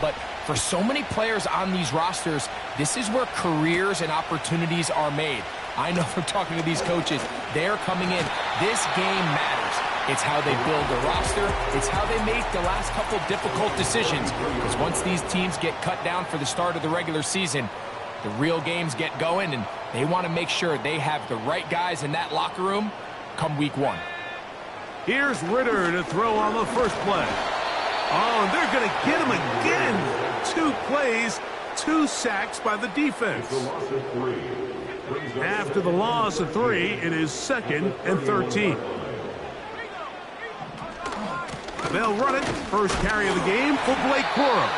but for so many players on these rosters, this is where careers and opportunities are made. I know from talking to these coaches, they're coming in. This game matters. It's how they build the roster. It's how they make the last couple difficult decisions. Because once these teams get cut down for the start of the regular season, the real games get going, and they want to make sure they have the right guys in that locker room come week one. Here's Ritter to throw on the first play. Oh, and they're going to get him again. 2 plays, 2 sacks by the defense. After the loss of 3, it is 2nd and 13. They'll run it. First carry of the game for Blake Corum.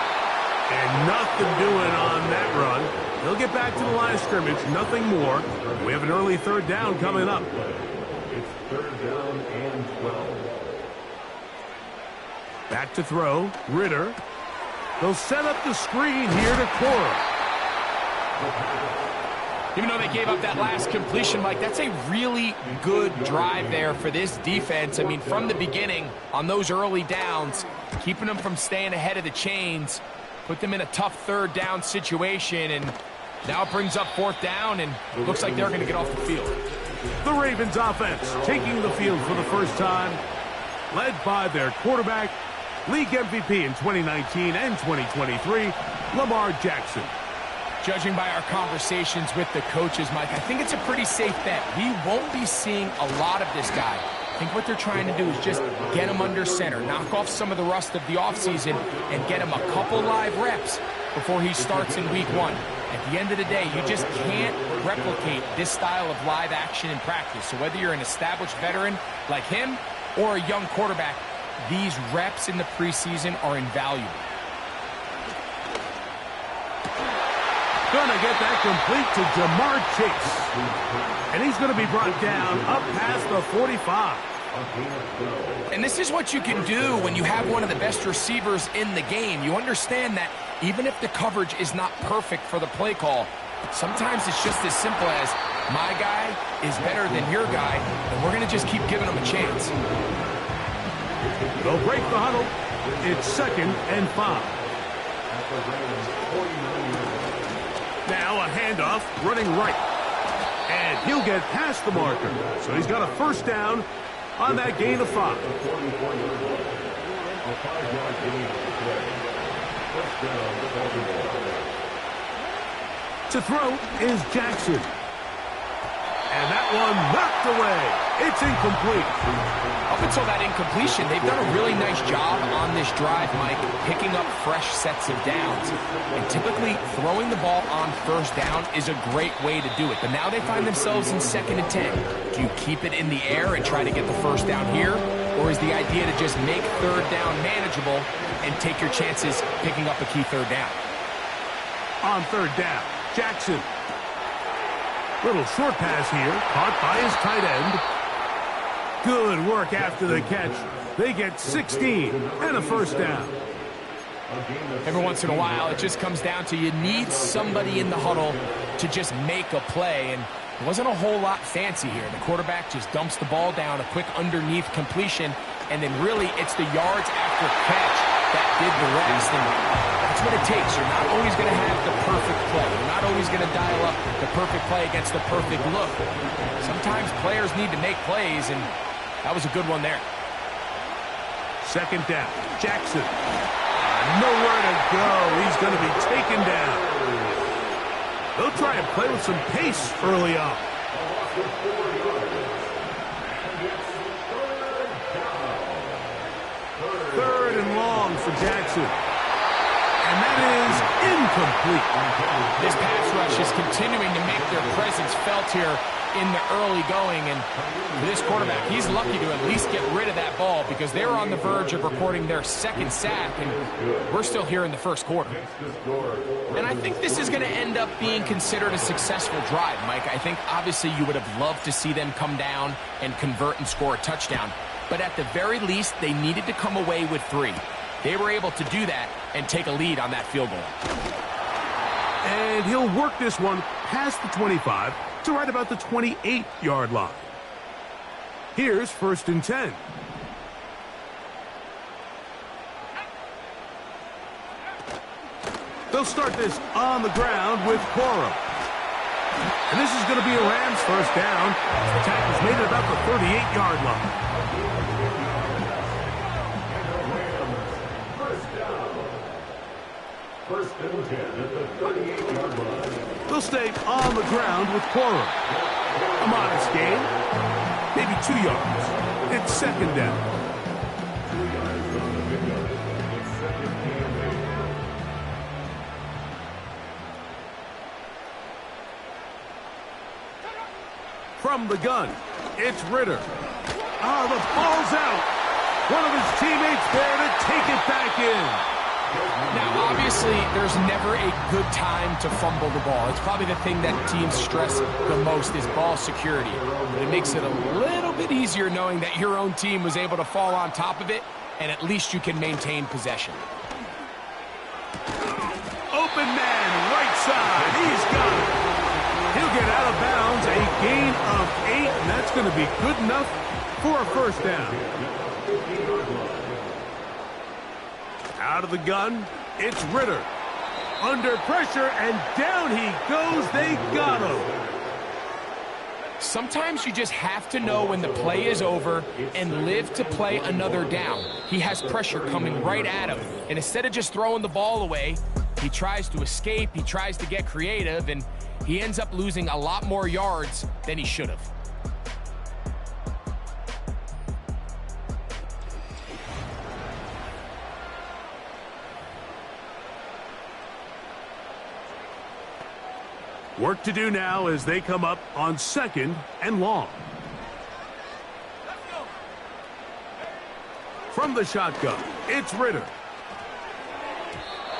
And nothing doing on that run. He'll get back to the line of scrimmage, nothing more. We have an early 3rd down coming up. It's 3rd down and 12. Back to throw, Ritter. They'll set up the screen here to Corum. Even though they gave up that last completion, Mike, that's a really good drive there for this defense. I mean, from the beginning, on those early downs, keeping them from staying ahead of the chains, put them in a tough 3rd down situation, and now it brings up 4th down, and looks like they're going to get off the field. The Ravens offense taking the field for the first time, led by their quarterback, league MVP in 2019 and 2023, Lamar Jackson. Judging by our conversations with the coaches, Mike, I think it's a pretty safe bet. We won't be seeing a lot of this guy. I think what they're trying to do is just get him under center, knock off some of the rust of the offseason, and get him a couple live reps before he starts in week 1. At the end of the day, you just can't replicate this style of live action in practice. So whether you're an established veteran like him or a young quarterback, these reps in the preseason are invaluable. Gonna get that complete to Jamar Chase. And he's gonna be brought down up past the 45. And this is what you can do when you have one of the best receivers in the game. You understand that even if the coverage is not perfect for the play call, sometimes it's just as simple as, my guy is better than your guy, and we're gonna just keep giving him a chance. They'll break the huddle. It's 2nd and 5. Now a handoff, running right. And he'll get past the marker. So he's got a 1st down on that gain of 5. To throw is Jackson. And that one knocked away. It's incomplete. Up until that incompletion, they've done a really nice job on this drive, Mike, picking up fresh sets of downs. And typically, throwing the ball on 1st down is a great way to do it. But now they find themselves in 2nd and 10. Do you keep it in the air and try to get the 1st down here? Or is the idea to just make 3rd down manageable and take your chances picking up a key 3rd down? On 3rd down, Jackson. Little short pass here, caught by his tight end. Good work after the catch. They get 16 and a 1st down. Every once in a while, it just comes down to you need somebody in the huddle to just make a play, and it wasn't a whole lot fancy here. The quarterback just dumps the ball down, a quick underneath completion, and then really it's the yards after catch that did the rest. And that's what it takes. You're not always going to have the perfect play. You're not always going to dial up the perfect play against the perfect look. Sometimes players need to make plays, and that was a good one there. 2nd down, Jackson. Nowhere to go. He's going to be taken down. They'll try and play with some pace early on. 3rd and long for Jackson. And that is incomplete. This pass rush is continuing to make their presence felt here in the early going, and for this quarterback, he's lucky to at least get rid of that ball because they were on the verge of recording their 2nd sack, and we're still here in the 1st quarter. And I think this is going to end up being considered a successful drive, Mike. I think obviously you would have loved to see them come down and convert and score a touchdown, but at the very least, they needed to come away with 3. They were able to do that and take a lead on that field goal. And he'll work this one past the 25 to right about the 28-yard line. Here's 1st and 10. They'll start this on the ground with Cora. And this is going to be a Rams first down. The tackle's made at about the 38-yard line. First and 10 at the 38-yard line. They'll stay on the ground with Cora. A modest gain. Maybe 2 yards. It's second down. 2 yards on the pickup. It's second and 8. From the gun, it's Ritter. The ball's out. One of his teammates there to take it back in. Now, obviously, there's never a good time to fumble the ball. It's probably the thing that teams stress the most is ball security. But it makes it a little bit easier knowing that your own team was able to fall on top of it, and at least you can maintain possession. Open man, right side. He's got it. He'll get out of bounds, a gain of 8, and that's going to be good enough for a first down. Out of the gun, it's Ritter. Under pressure, and down he goes. They got him. Sometimes you just have to know when the play is over and live to play another down. He has pressure coming right at him, and instead of just throwing the ball away, he tries to escape, he tries to get creative, and he ends up losing a lot more yards than he should have. Work to do now as they come up on second and long. From the shotgun, it's Ritter.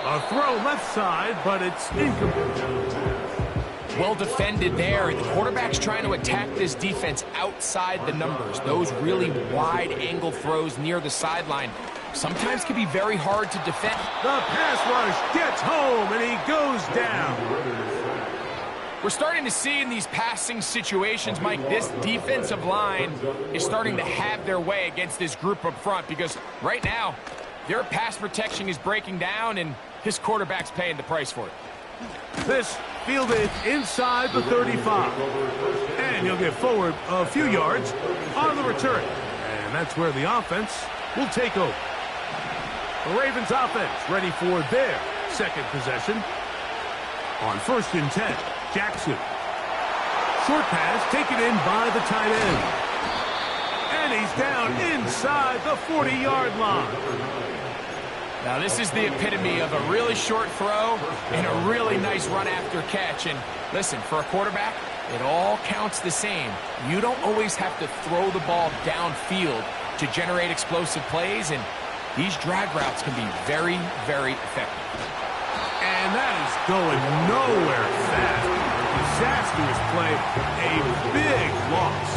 A throw left side, but it's incomplete. Well defended there, and the quarterback's trying to attack this defense outside the numbers. Those really wide angle throws near the sideline sometimes can be very hard to defend. The pass rush gets home, and he goes down. We're starting to see in these passing situations, Mike, this defensive line is starting to have their way against this group up front because right now, their pass protection is breaking down, and this quarterback's paying the price for it. This fielded inside the 35. And he'll get forward a few yards on the return. And that's where the offense will take over. The Ravens offense ready for their second possession. On first and 10, Jackson. Short pass taken in by the tight end. And he's down inside the 40-yard line. Now, this is the epitome of a really short throw and a really nice run after catch. And listen, for a quarterback, it all counts the same. You don't always have to throw the ball downfield to generate explosive plays, and these drag routes can be very, very effective. And that is going nowhere fast. Disastrous play, a big loss.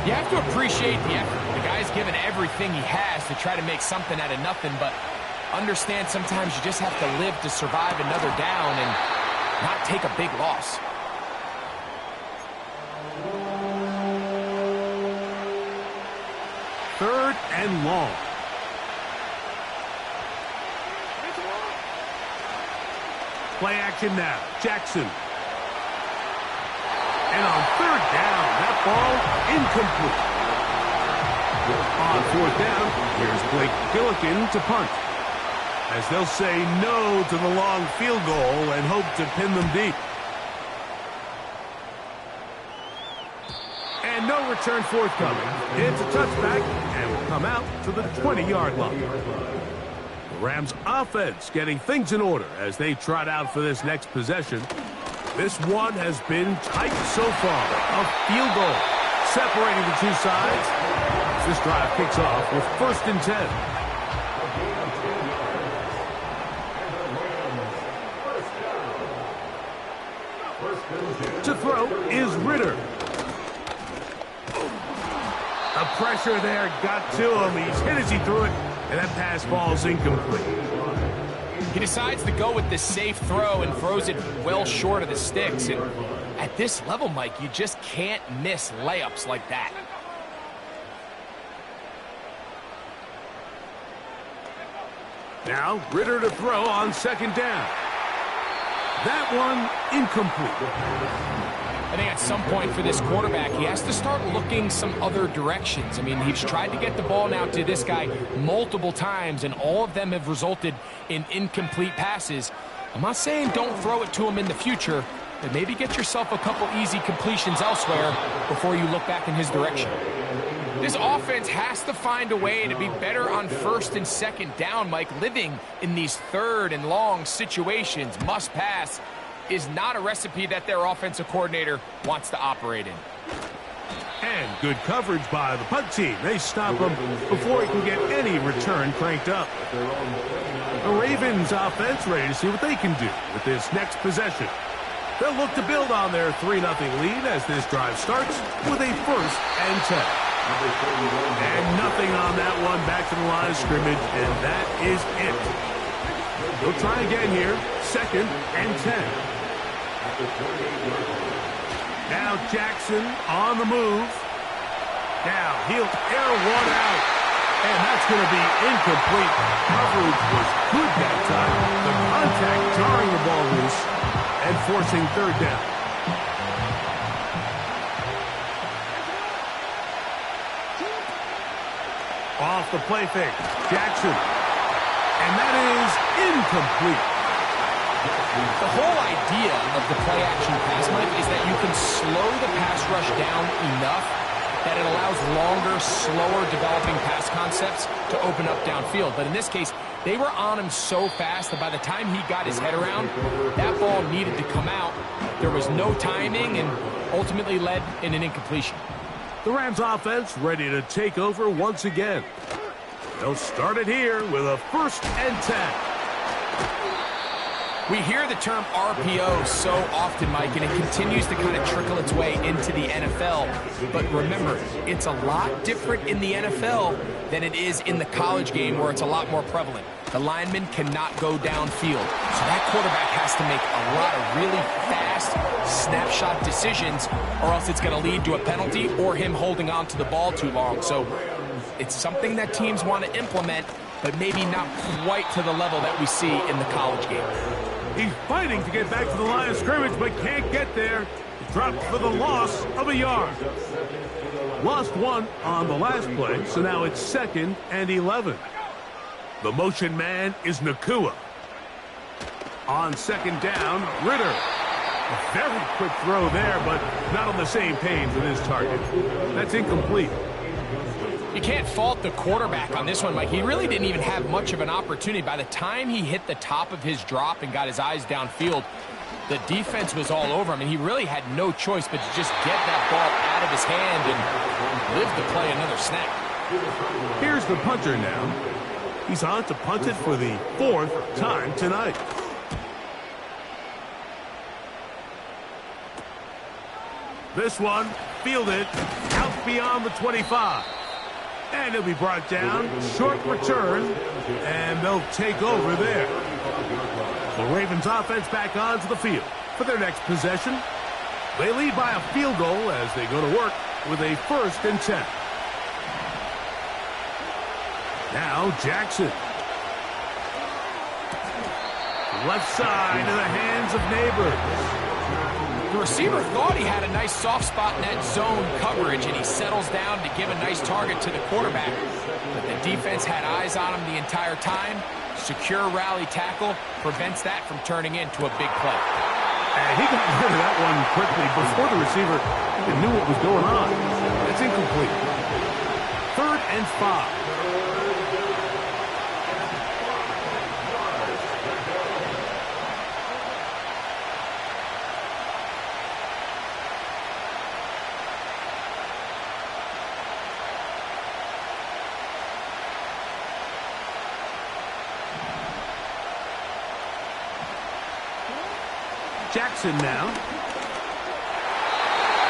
You have to appreciate the effort. The guy's given everything he has to try to make something out of nothing, but understand sometimes you just have to live to survive another down and not take a big loss. Third and long. Play action now. Jackson. And on third down, that ball incomplete. On fourth down, here's Blake Gillikin to punt. As they'll say no to the long field goal and hope to pin them deep. And no return forthcoming. It's a touchback and will come out to the 20-yard line. The Rams offense getting things in order as they trot out for this next possession. This one has been tight so far. A field goal separating the two sides. This drive kicks off with first and 10. To throw is Ritter. The pressure there got to him. He's hit as he threw it, and that pass ball's incomplete. He decides to go with the safe throw and throws it well short of the sticks. And at this level, Mike, you just can't miss layups like that. Now, Ritter to throw on second down. That one incomplete. I think at some point for this quarterback, he has to start looking some other directions. I mean, he's tried to get the ball now to this guy multiple times, and all of them have resulted in incomplete passes. I'm not saying don't throw it to him in the future, but maybe get yourself a couple easy completions elsewhere before you look back in his direction. This offense has to find a way to be better on first and second down, Mike. Living in these third and long situations, must pass, is not a recipe that their offensive coordinator wants to operate in. And good coverage by the punt team. They stop him before he can get any return cranked up. The Ravens offense ready to see what they can do with this next possession. They'll look to build on their 3-0 lead as this drive starts with a 1st and 10. And nothing on that one, back to the line of scrimmage, and that is it. They'll try again here, 2nd and 10. Now Jackson on the move. Now he'll air one out, and that's going to be incomplete. Coverage was good that time. The contact jarring the ball loose and forcing 3rd down. Off the play fake, Jackson. And that is incomplete. The whole idea of the play-action pass, Mike, is that you can slow the pass rush down enough that it allows longer, slower developing pass concepts to open up downfield. But in this case, they were on him so fast that by the time he got his head around, that ball needed to come out. There was no timing and ultimately led in an incompletion. The Rams offense ready to take over once again. They'll start it here with a 1st and 10. We hear the term RPO so often, Mike, and it continues to kind of trickle its way into the NFL. But remember, it's a lot different in the NFL than it is in the college game, where it's a lot more prevalent. The lineman cannot go downfield. So that quarterback has to make a lot of really fast snapshot decisions, or else it's going to lead to a penalty or him holding on to the ball too long. So it's something that teams want to implement, but maybe not quite to the level that we see in the college game. He's fighting to get back to the line of scrimmage, but can't get there. Dropped for the loss of a yard. Lost 1 on the last play, so now it's 2nd and 11. The motion man is Nakua. On 2nd down, Ritter. A very quick throw there, but not on the same page with his target. That's incomplete. You can't fault the quarterback on this one, Mike. He really didn't even have much of an opportunity. By the time he hit the top of his drop and got his eyes downfield, the defense was all over him, and he really had no choice but to just get that ball out of his hand and live to play another snap. Here's the punter now. He's on to punt it for the 4th time tonight. This one fielded out beyond the 25. And he'll be brought down. Short return. And they'll take over there. The Ravens offense back onto the field for their next possession. They lead by a field goal as they go to work with a 1st and 10. Now Jackson. Left side to the hands of Neighbors. The receiver thought he had a nice soft spot in that zone coverage, and he settles down to give a nice target to the quarterback. But the defense had eyes on him the entire time. Secure rally tackle prevents that from turning into a big play. And he got rid of that one quickly before the receiver even knew what was going on. That's incomplete. 3rd and 5. Jackson now.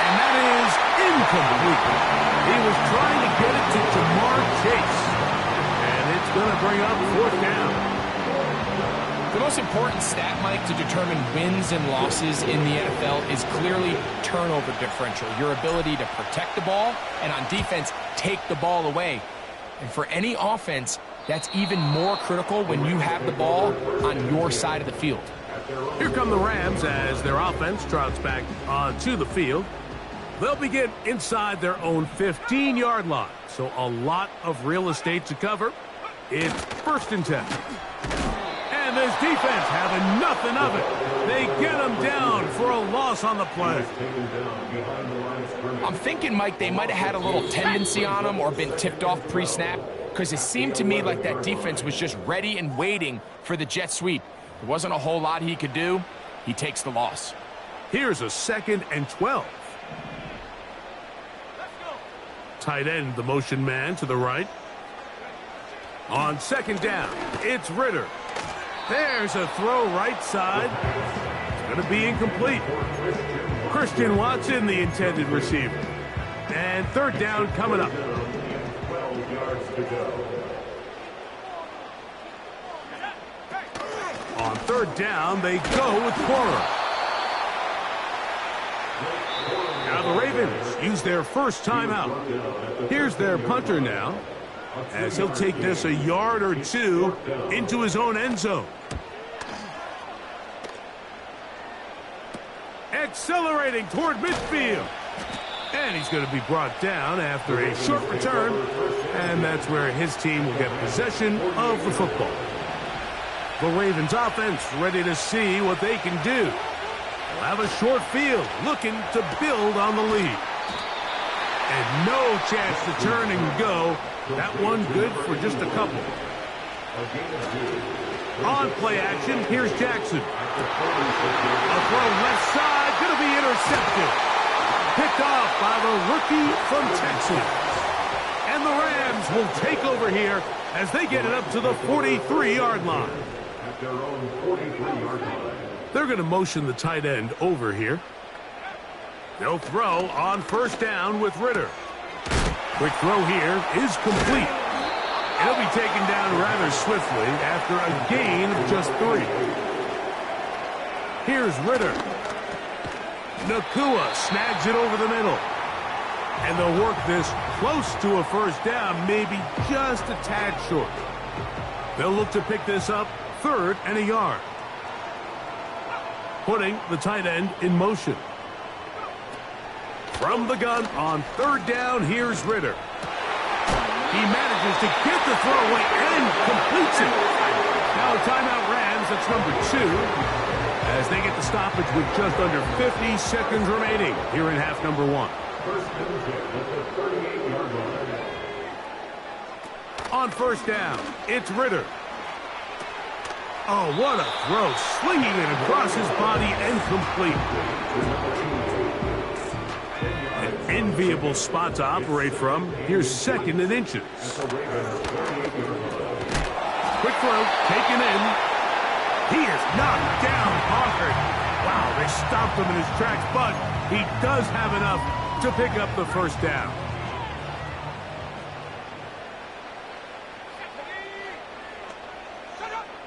And that is incomplete. He was trying to get it to Jamar Chase. And it's going to bring up 4th down. The most important stat, Mike, to determine wins and losses in the NFL is clearly turnover differential. Your ability to protect the ball and on defense, take the ball away. And for any offense, That's even more critical when you have the ball on your side of the field. Here come the Rams as their offense trots back onto the field. They'll begin inside their own 15-yard line, so a lot of real estate to cover. It's 1st and 10. And this defense having nothing of it. They get them down for a loss on the play. I'm thinking, Mike, they might have had a little tendency on him or been tipped off pre-snap, because it seemed to me like that defense was just ready and waiting for the jet sweep. There wasn't a whole lot he could do. He takes the loss. Here's a 2nd and 12. Tight end, the motion man to the right. On 2nd down, it's Ritter. There's a throw right side. It's going to be incomplete. Christian Watson, the intended receiver. And 3rd down coming up. 12 yards to go. On 3rd down, they go with Cora. Now the Ravens use their first timeout. Here's their punter now, as he'll take this a yard or two into his own end zone. Accelerating toward midfield. And he's going to be brought down after a short return. And that's where his team will get possession of the football. The Ravens offense ready to see what they can do. They'll have a short field looking to build on the lead. And no chance to turn and go. That one good for just a couple. On play action, here's Jackson. A throw left side, going to be intercepted. Picked off by the rookie from Texas. And the Rams will take over here as they get it up to the 43-yard line. At their own 43-yard line. They're going to motion the tight end over here. They'll throw on 1st down with Ritter. Quick throw here is complete. It'll be taken down rather swiftly after a gain of just 3. Here's Ritter. Nakua snags it over the middle. And they'll work this close to a 1st down, maybe just a tad short. They'll look to pick this up 3rd and a yard. Putting the tight end in motion. From the gun on 3rd down, here's Ritter. He manages to get the throw away and completes it. Now a timeout Rams, that's number 2. As they get the stoppage with just under 50 seconds remaining here in half number 1. 1st and 10 at the 38-yard line. On 1st down, it's Ritter. Oh, what a throw. Slinging it across his body and complete. An enviable spot to operate from. Here's 2nd and inches. Quick throw, taken in. He is knocked down hard. Wow, they stopped him in his tracks, but he does have enough to pick up the 1st down.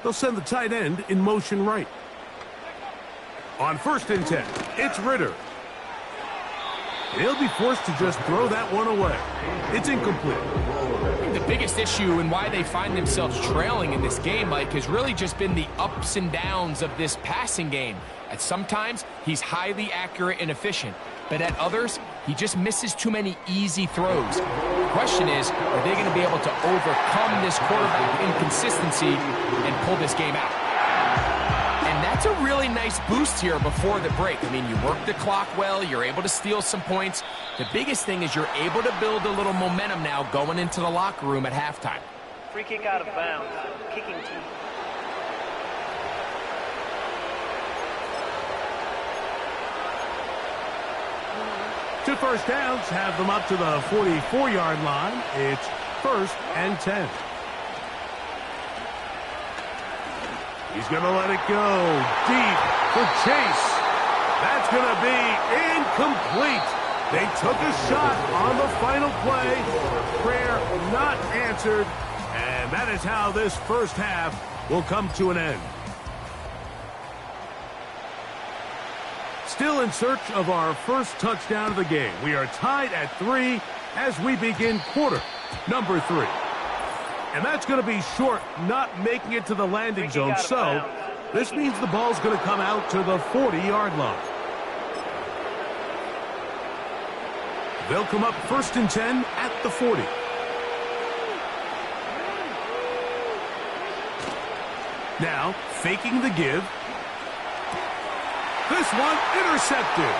They'll send the tight end in motion right. On 1st and 10, it's Ritter. He'll be forced to just throw that one away. It's incomplete. The biggest issue and why they find themselves trailing in this game, Mike, has really just been the ups and downs of this passing game. At sometimes, he's highly accurate and efficient, but at others, he just misses too many easy throws. The question is, are they going to be able to overcome this quarterback inconsistency and pull this game out? And that's a really nice boost here before the break. I mean, you work the clock well, you're able to steal some points. The biggest thing is you're able to build a little momentum now going into the locker room at halftime. Free kick out of bounds. Kicking team. Two 1st downs have them up to the 44-yard line. It's 1st and 10. He's going to let it go deep for Chase. That's going to be incomplete. They took a shot on the final play. Prayer not answered. And that is how this 1st half will come to an end. Still in search of our 1st touchdown of the game. We are tied at 3 as we begin quarter number 3. And that's going to be short, not making it to the landing zone. So this means the ball's going to come out to the 40-yard line. They'll come up 1st and 10 at the 40. Now, faking the give. This one intercepted.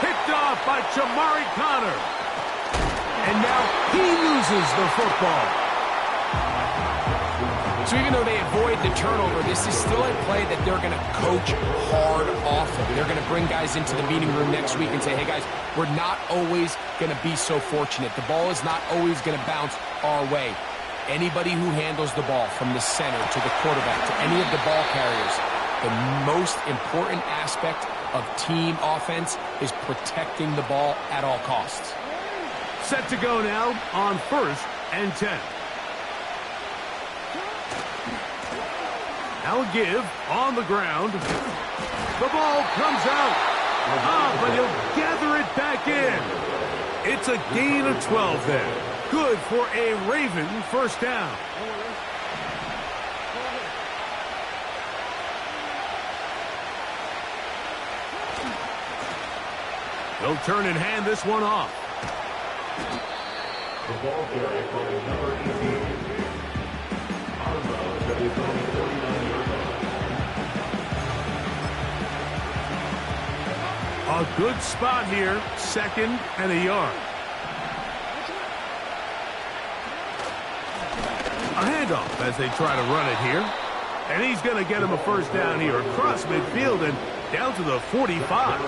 Picked off by Jamari Connor. And now he loses the football. So even though they avoid the turnover, this is still a play that they're going to coach hard off of. They're going to bring guys into the meeting room next week and say, hey, guys, we're not always going to be so fortunate. The ball is not always going to bounce our way. Anybody who handles the ball from the center to the quarterback to any of the ball carriers, the most important aspect of team offense is protecting the ball at all costs. Set to go now on 1st and 10. Now a give on the ground. The ball comes out. But he'll gather it back in. It's a gain of 12 there. Good for a Raven first down. They'll turn and hand this one off. The ball carrier from number 18. Out of bounds at his own 49-yard line. A good spot here. 2nd and a yard. A handoff as they try to run it here. And he's going to get him a first down here across midfield and down to the 45.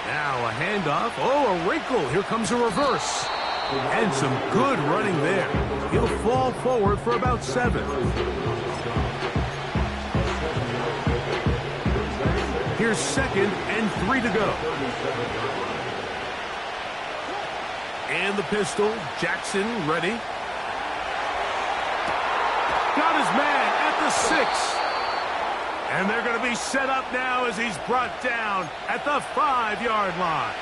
Now a handoff. Oh, a wrinkle. Here comes a reverse. And some good running there. He'll fall forward for about 7. Here's 2nd and 3 to go. And the pistol. Jackson ready. Got his man at the 6. And they're going to be set up now as he's brought down at the 5-yard line.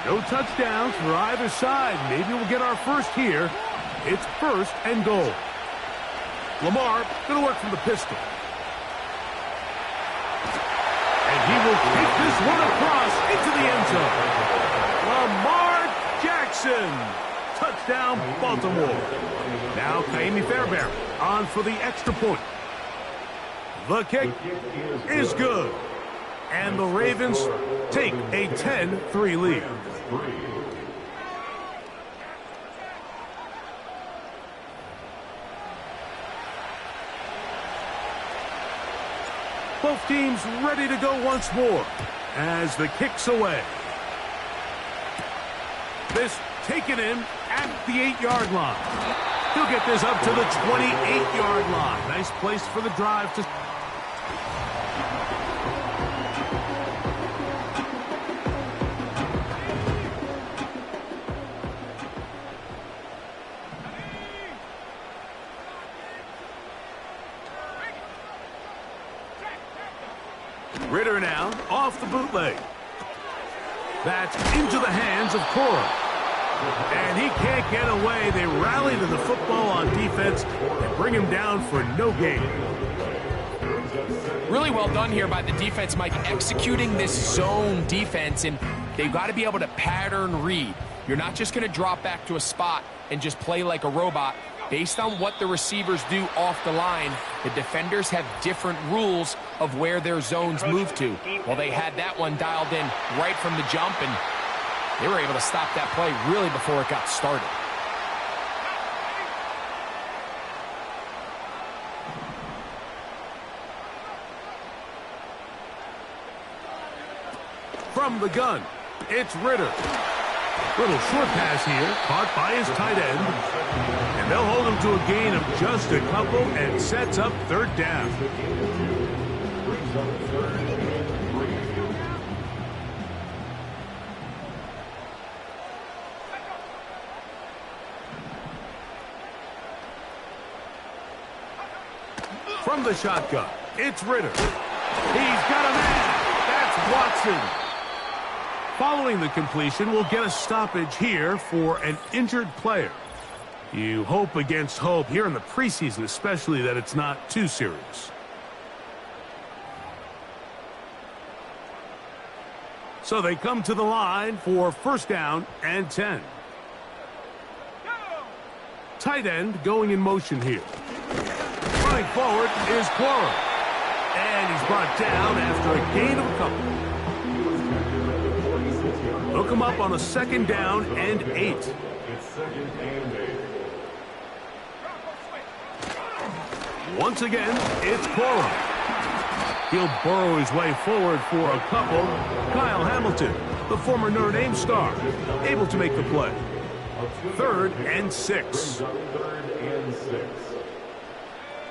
No touchdowns for either side. Maybe we'll get our first here. It's 1st and goal. Lamar going to work from the pistol. And he will kick this one across into the end zone. Lamar Jackson. Touchdown, Baltimore. Now Kaimi Fairbairn on for the extra point. The kick is good. And the Ravens take a 10-3 lead. Both teams ready to go once more as the kick's away. This taken in at the 8-yard line. He'll get this up to the 28-yard line. Nice place for the drive to... Ritter now off the bootleg. That's into the hands of Cora. And he can't get away. They rally to the football on defense and bring him down for no gain. Really well done here by the defense, Mike, executing this zone defense, and they've got to be able to pattern read. You're not just going to drop back to a spot and just play like a robot. Based on what the receivers do off the line, the defenders have different rules of where their zones move to. Well, they had that one dialed in right from the jump, and they were able to stop that play really before it got started. From the gun, it's Ritter. Little short pass here, caught by his tight end. And they'll hold him to a gain of just a couple and sets up 3rd down. From the shotgun, it's Ritter. He's got a man. That's Watson. Following the completion, we'll get a stoppage here for an injured player. You hope against hope here in the preseason, especially, that it's not too serious. So they come to the line for first down and 10. Tight end going in motion here. Running forward is Cora. And he's brought down after a gain of a couple. Hook him up on a second down and 8. It's second and 8. Once again, it's Cora. He'll burrow his way forward for a couple. Kyle Hamilton, the former Notre Dame star, able to make the play. 3rd and 6.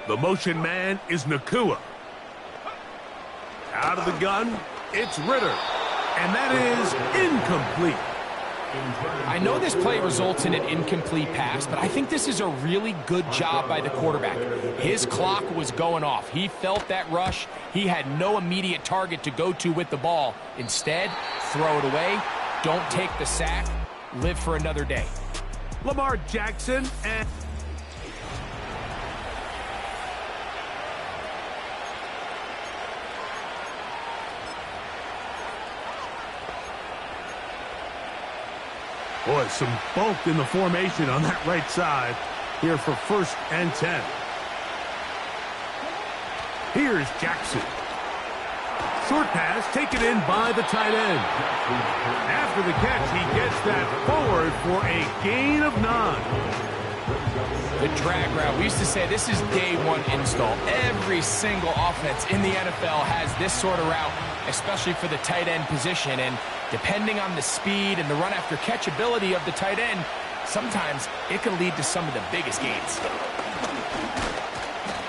The motion man is Nakua. Out of the gun, it's Ritter. And that is incomplete. I know this play results in an incomplete pass, but I think this is a really good job by the quarterback. His clock was going off. He felt that rush. He had no immediate target to go to with the ball. Instead, throw it away. Don't take the sack. Live for another day. Lamar Jackson and... Boy, some bulk in the formation on that right side here for 1st and 10. Here's Jackson. Short pass taken in by the tight end. After the catch, he gets that forward for a gain of 9. The drag route. We used to say this is day one install. Every single offense in the NFL has this sort of route, especially for the tight end position. And depending on the speed and the run after catch ability of the tight end, sometimes it can lead to some of the biggest gains.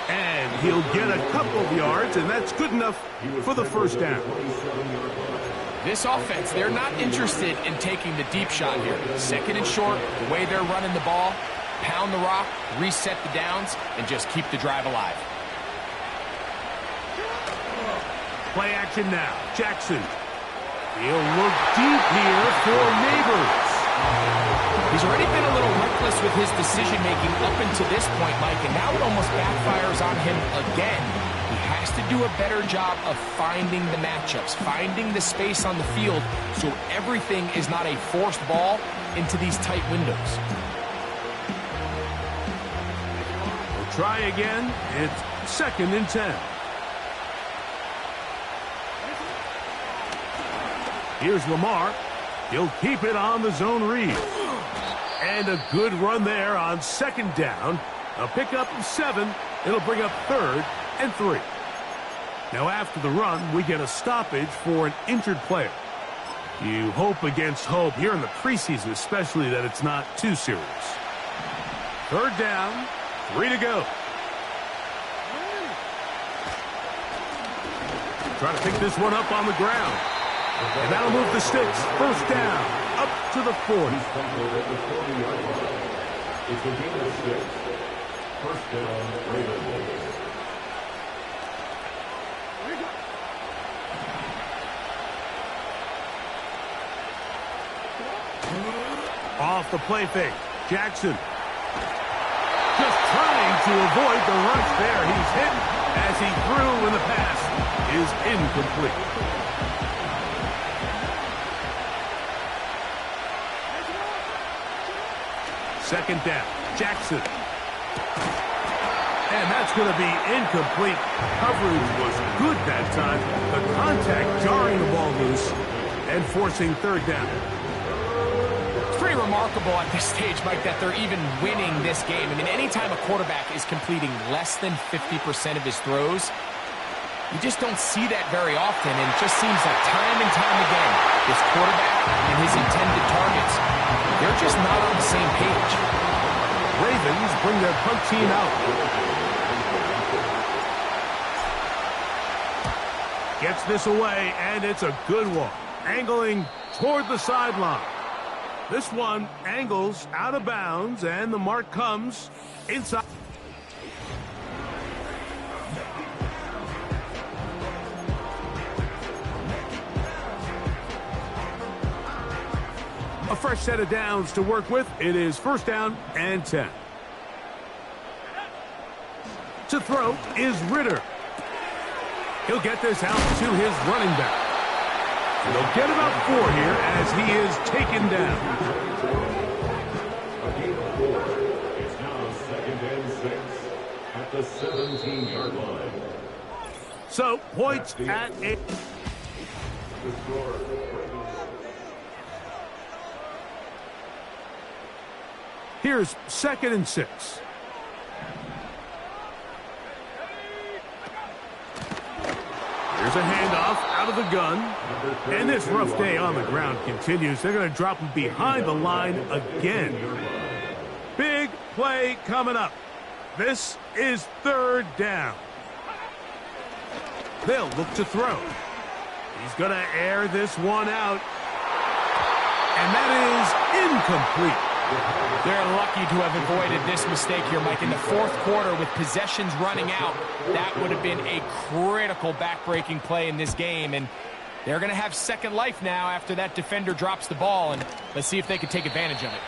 And he'll get a couple of yards, and that's good enough for the first down. This offense, they're not interested in taking the deep shot here. 2nd and short, the way they're running the ball, pound the rock, reset the downs, and just keep the drive alive. Play action now. Jackson. He'll look deep here for Neighbors. He's already been a little reckless with his decision-making up until this point, Mike, and now it almost backfires on him again. He has to do a better job of finding the matchups, finding the space on the field, so everything is not a forced ball into these tight windows. We'll try again. It's 2nd and 10. Here's Lamar. He'll keep it on the zone read. And a good run there on 2nd down. A pickup of 7. It'll bring up 3rd and 3. Now after the run, we get a stoppage for an injured player. You hope against hope here in the preseason, especially, that it's not too serious. 3rd down, 3 to go. Try to pick this one up on the ground. And that'll move the sticks. First down, up to the 40. It's a gain of 6. First down, Raiders. Off the play fake. Jackson. Just trying to avoid the rush there. He's hit as he threw when the pass is incomplete. Second down. Jackson. And that's going to be incomplete. Coverage was good that time. The contact jarring the ball loose and forcing 3rd down. It's pretty remarkable at this stage, Mike, that they're even winning this game. I mean, anytime a quarterback is completing less than 50% of his throws, you just don't see that very often, and it just seems like time and time again, this quarterback and his intended targets, they're just not on the same page. Ravens bring their punt team out. Gets this away, and it's a good one. Angling toward the sideline. This one angles out of bounds, and the mark comes inside. fresh set of downs to work with. It is 1st down and 10. To throw is Ritter. He'll get this out to his running back. They'll get about 4 here as he is taken down. A gain of 4. It's now 2nd and 6 at the 17-yard line. So, points at 8. The score. Here's 2nd and 6. Here's a handoff out of the gun. And this rough day on the ground continues. They're going to drop him behind the line again. Big play coming up. This is 3rd down. They'll look to throw. He's going to air this one out. And that is incomplete. They're lucky to have avoided this mistake here, Mike. In the 4th quarter, with possessions running out, that would have been a critical back-breaking play in this game. And they're going to have second life now after that defender drops the ball. And let's see if they can take advantage of it.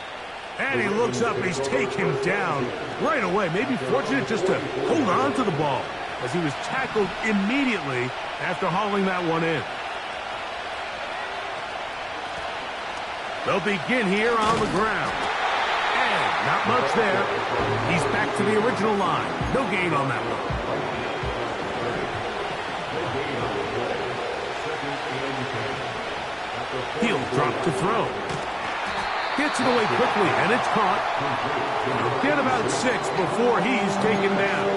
And he looks up, he's taken down right away. Maybe fortunate just to hold on to the ball as he was tackled immediately after hauling that one in. They'll begin here on the ground. And not much there. He's back to the original line. No gain on that one. He'll drop to throw. Gets it away quickly, and it's caught. He'll get about 6 before he's taken down.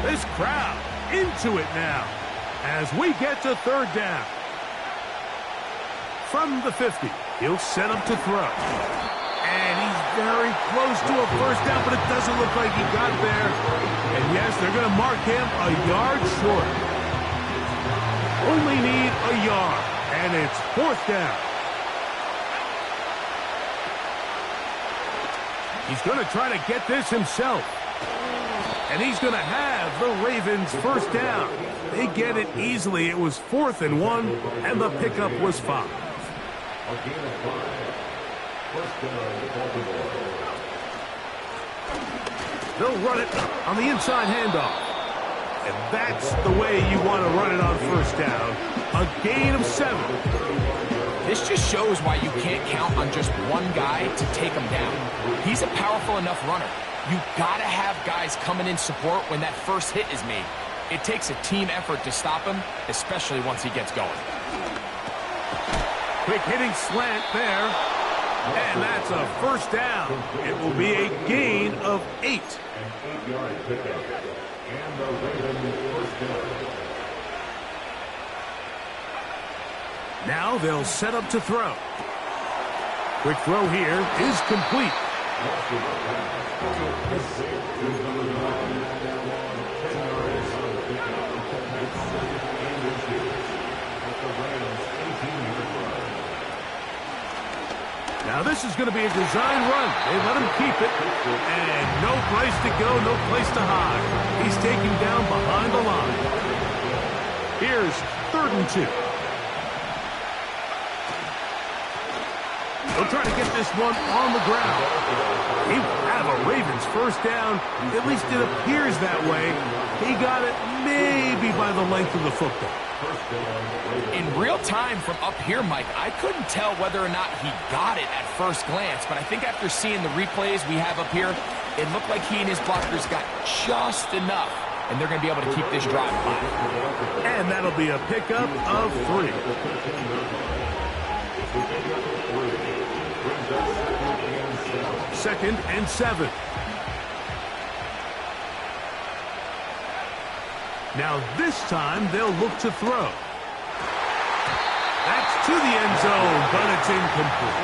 This crowd into it now as we get to 3rd down. From the 50, he'll set up to throw. And he's very close to a 1st down, but it doesn't look like he got there. And yes, they're going to mark him a yard short. Only need a yard, and it's 4th down. He's going to try to get this himself. And he's going to have the Ravens 1st down. They get it easily. It was 4th and 1, and the pickup was 5. A gain of 5. 1st down, Baltimore. They'll run it on the inside handoff. And that's the way you want to run it on 1st down. A gain of 7. This just shows why you can't count on just one guy to take him down. He's a powerful enough runner. You've got to have guys coming in support when that first hit is made. It takes a team effort to stop him, especially once he gets going. Quick hitting slant there. And that's a 1st down. It will be a gain of 8. An 8-yard pickup. And the Ravens 1st down. Now they'll set up to throw. Quick throw here is complete. Now this is going to be a design run. They let him keep it. And no place to go, no place to hide. He's taken down behind the line. Here's 3rd and 2. He'll try to get this one on the ground. He will have a Ravens 1st down. At least it appears that way. He got it maybe by the length of the football. In real time from up here, Mike, I couldn't tell whether or not he got it at first glance, but I think after seeing the replays we have up here, it looked like he and his blockers got just enough, and they're going to be able to keep this drive alive. And that'll be a pickup of 3. 2nd and 7. Now this time they'll look to throw. That's to the end zone, but it's incomplete.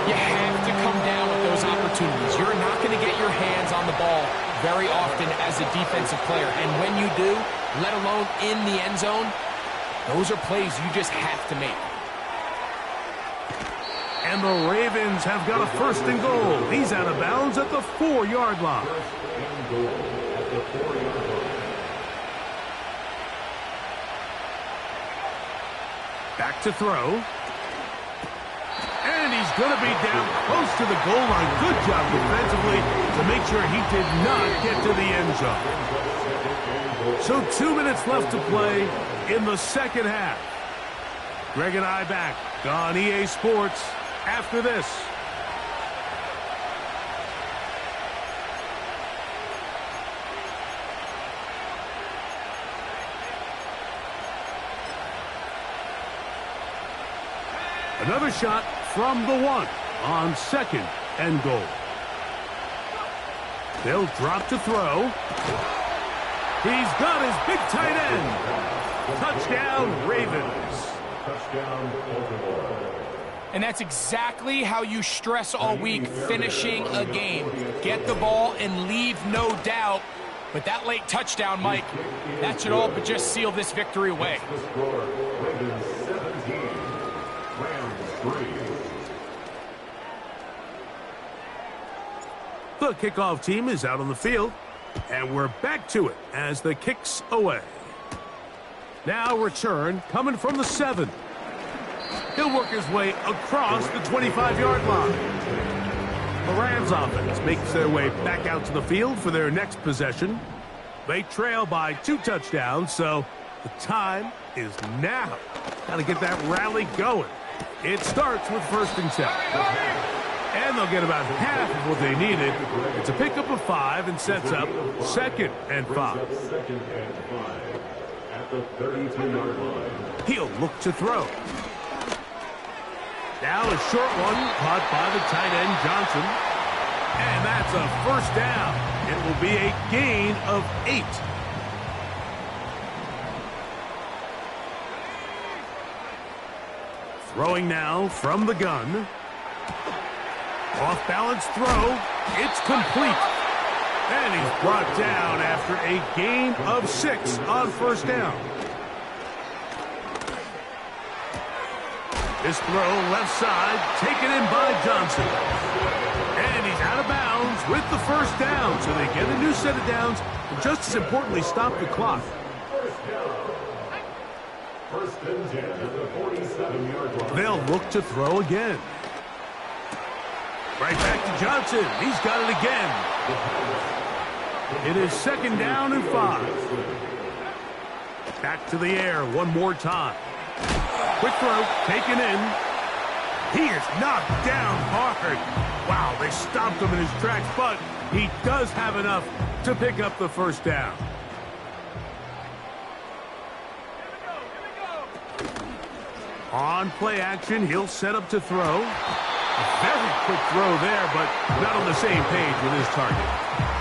You have to come down with those opportunities. You're not going to get your hands on the ball very often as a defensive player. And when you do, let alone in the end zone, those are plays you just have to make. And And the Ravens have got a 1st and goal. He's out of bounds at the 4-yard line. Back to throw. And he's going to be down close to the goal line. Good job defensively to make sure he did not get to the end zone. So 2 minutes left to play in the second half. Greg and I back on EA Sports after this. Another shot from the 1 on 2nd and goal. They'll drop to throw. He's got his big tight end. Touchdown, Ravens. Touchdown, Baltimore. And that's exactly how you stress all week, finishing a game. Get the ball and leave no doubt. But that late touchdown, Mike, that should all but just seal this victory away. The score, Ravens 17, Rams 3. The kickoff team is out on the field, and we're back to it as the kick's away. Now return coming from the 7. He'll work his way across the 25-yard line. The Rams offense makes their way back out to the field for their next possession. They trail by 2 touchdowns, so the time is now. Got to get that rally going. It starts with 1st and 10. And they'll get about half of what they needed. It's a pickup of 5 and sets up 2nd and 5. 2nd and 5 at the 32-yard line. He'll look to throw. Now a short one caught by the tight end Johnson. And that's a 1st down. It will be a gain of 8. Throwing now from the gun. Off balance throw. It's complete. And he's brought down after a gain of 6 on 1st down. This throw left side taken in by Johnson. And he's out of bounds with the 1st down. So they get a new set of downs and just as importantly stop the clock. 1st and 10 at the 47-yard line. They'll look to throw again. Right back to Johnson. He's got it again. It is 2nd down and 5. Back to the air one more time. Quick throw taken in. He is knocked down hard. Wow, they stopped him in his tracks, but he does have enough to pick up the 1st down. On play action, he'll set up to throw. A very quick throw there, but not on the same page with his target.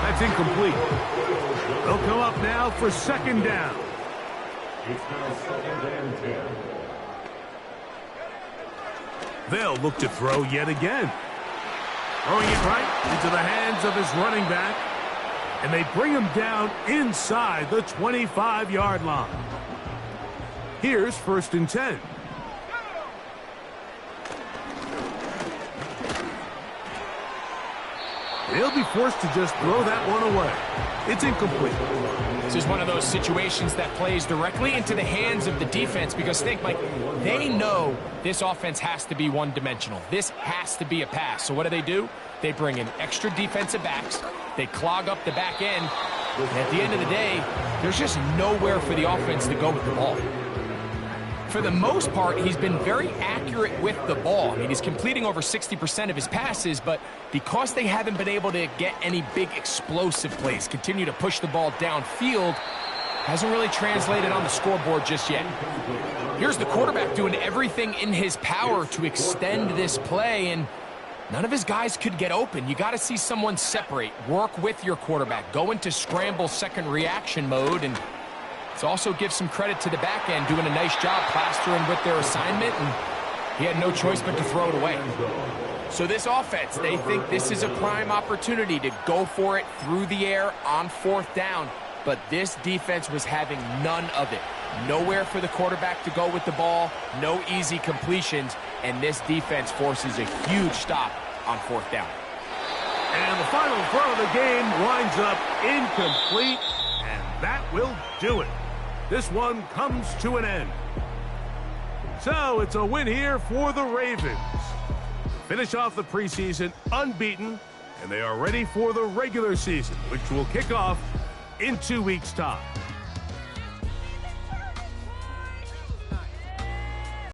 That's incomplete. They'll come up now for 2nd down. It's now 2nd and 10. They'll look to throw yet again. Throwing it right into the hands of his running back. And they bring him down inside the 25-yard line. Here's 1st and 10. They'll be forced to just throw that one away. It's incomplete. This is one of those situations that plays directly into the hands of the defense because think, Mike, they know this offense has to be one-dimensional. This has to be a pass. So what do? They bring in extra defensive backs. They clog up the back end. And at the end of the day, there's just nowhere for the offense to go with the ball. For the most part, he's been very accurate with the ball. I mean, he's completing over 60% of his passes, but because they haven't been able to get any big explosive plays, continue to push the ball downfield, hasn't really translated on the scoreboard just yet. Here's the quarterback doing everything in his power to extend this play, and none of his guys could get open. You got to see someone separate, work with your quarterback, go into scramble second reaction mode, and it also gives some credit to the back end doing a nice job plastering with their assignment, and he had no choice but to throw it away. So this offense, they think this is a prime opportunity to go for it through the air on 4th down. but this defense was having none of it. Nowhere for the quarterback to go with the ball, no easy completions, and this defense forces a huge stop on 4th down. And the final throw of the game winds up incomplete, and that will do it. This one comes to an end. So it's a win here for the Ravens. Finish off the preseason unbeaten, and they are ready for the regular season, which will kick off in 2 weeks' time.